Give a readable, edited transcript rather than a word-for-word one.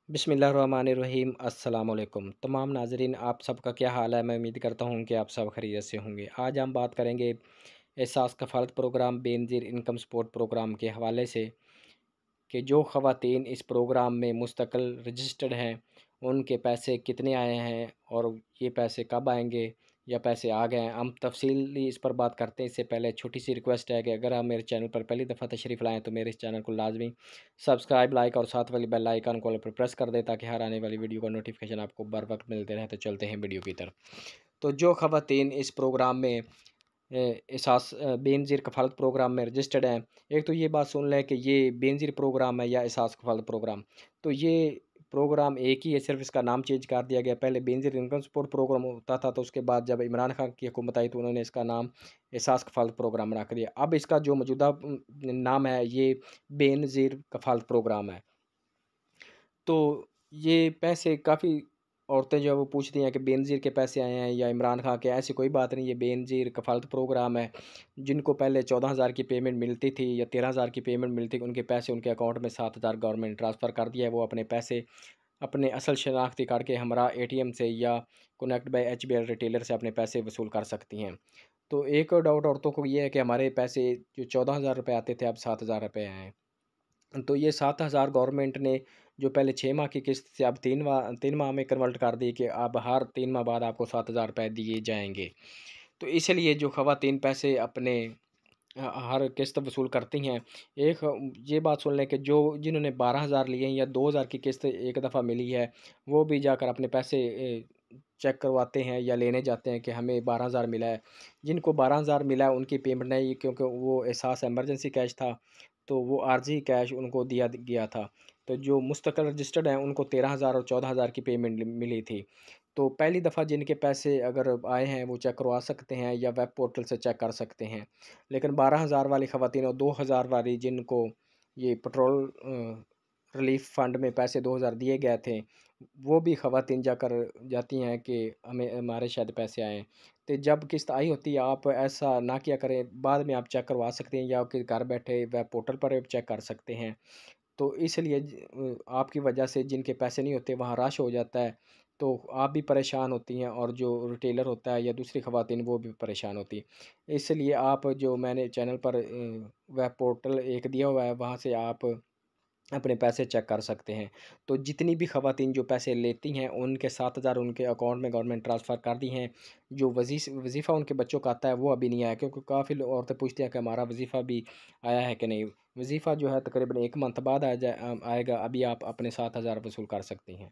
बिस्मिल्लाहिर्रहमानिर्रहीम अस्सलाम वालेकुम तमाम नाज़रीन, आप सबका क्या हाल है। मैं उम्मीद करता हूँ कि आप सब खैरियत से होंगे। आज हम बात करेंगे Ehsaas Kafalat program Benazir income support program के हवाले से कि जो ख़वातीन इस प्रोग्राम में मुस्तकिल रजिस्टर्ड हैं उनके पैसे कितने आए हैं और ये पैसे कब आएंगे या पैसे आ गए हैं। हम तफसीली इस पर बात करते हैं। इससे पहले छोटी सी रिक्वेस्ट है कि अगर आप मेरे चैनल पर पहली दफ़ा तशरीफ़ लाएँ तो मेरे इस चैनल को लाजमी सब्सक्राइब, लाइक और साथ वाली बेल आइकन को ऑल पर प्रेस कर दें ताकि हर आने वाली वीडियो का नोटिफिकेशन आपको बर वक्त मिलते रहे। तो चलते हैं वीडियो की तरफ। तो जो ख़वातीन इस प्रोग्राम में एहसास बेनज़ीर कफ़ालत प्रोग्राम में रजिस्टर्ड हैं, एक तो ये बात सुन लें कि ये बेनज़ीर प्रोग्राम है या एहसास कफ़ालत प्रोग्राम। तो ये प्रोग्राम एक ही है, सिर्फ़ इसका नाम चेंज कर दिया गया। पहले बेनज़ीर इनकम सपोर्ट प्रोग्राम होता था, तो उसके बाद जब इमरान खान की हुकूमत आई तो उन्होंने इसका नाम एहसास कफ़ालत प्रोग्राम बना कर दिया। अब इसका जो मौजूदा नाम है ये बेनज़ीर कफ़ालत प्रोग्राम है। तो ये पैसे काफ़ी औरतें जो है वो पूछती हैं कि बेनज़ीर के पैसे आए हैं या इमरान खान के। ऐसी कोई बात नहीं, ये बेनज़ीर कफ़ालत प्रोग्राम है। जिनको पहले 14,000 की पेमेंट मिलती थी या 13,000 की पेमेंट मिलती थी, उनके पैसे उनके अकाउंट में 7,000 गवर्नमेंट ट्रांसफ़र कर दिया है। वो अपने पैसे अपने असल शनाख्ती कार्ड के हमरा एटीएम से या कनेक्ट बाय एचबीएल रिटेलर से अपने पैसे वसूल कर सकती हैं। तो एक और डाउट औरतों को ये है कि हमारे पैसे जो 14,000 रुपये आते थे अब 7,000 रुपये आए हैं। तो ये 7,000 गवर्नमेंट ने जो पहले 6 माह की किस्त से अब 3 माह में कन्वर्ट कर दी कि अब हर 3 माह बाद आपको 7,000 रुपये दिए जाएँगे। तो इसलिए जो ख़वातीन पैसे अपने हर किस्त वसूल करती हैं, एक ये बात सुन लें कि जो जिन्होंने 12,000 लिए हैं या 2,000 की किस्त एक दफ़ा मिली है, वो भी जाकर अपने पैसे चेक करवाते हैं या लेने जाते हैं कि हमें 12,000 मिला है। जिनको 12,000 मिला है उनकी पेमेंट नहीं, क्योंकि वो एहसास इमरजेंसी कैश था, तो वो आर्ज़ी कैश उनको दिया गया था। तो जो मुस्तकिल रजिस्टर्ड हैं उनको 13,000 और 14,000 की पेमेंट मिली थी। तो पहली दफ़ा जिनके पैसे अगर आए हैं वो चेक करवा सकते हैं या वेब पोर्टल से चेक कर सकते हैं। लेकिन 12,000 वाली ख़वातीन और 2,000 वाली जिनको ये पेट्रोल रिलीफ़ फ़ंड में पैसे 2,000 दिए गए थे, वो भी ख़वातीन जाकर जाती हैं कि हमें हमारे शायद पैसे आए हैं। तो जब किस्त आई होती है आप ऐसा ना किया करें, बाद में आप चेक करवा सकते हैं या कि घर बैठे वेब पोर्टल पर आप चेक कर सकते हैं। तो इसलिए आपकी वजह से जिनके पैसे नहीं होते वहाँ रश हो जाता है, तो आप भी परेशान होती हैं और जो रिटेलर होता है या दूसरी ख़वातीन वो भी परेशान होती हैं। इसलिए आप जो मैंने चैनल पर वेब पोर्टल एक दिया हुआ है, वहाँ से आप अपने पैसे चेक कर सकते हैं। तो जितनी भी ख़वातीन जो पैसे लेती हैं उनके 7,000 उनके अकाउंट में गवर्नमेंट ट्रांसफ़र कर दी हैं। जो वज़ीफ़ा उनके बच्चों का आता है वो अभी नहीं आया, क्योंकि काफ़ी औरतें पूछती हैं कि हमारा वज़ीफ़ा भी आया है कि नहीं। वज़ीफ़ा जो है तकरीबन 1 मंथ बाद आएगा। अभी आप अपने 7,000 वसूल कर सकती हैं।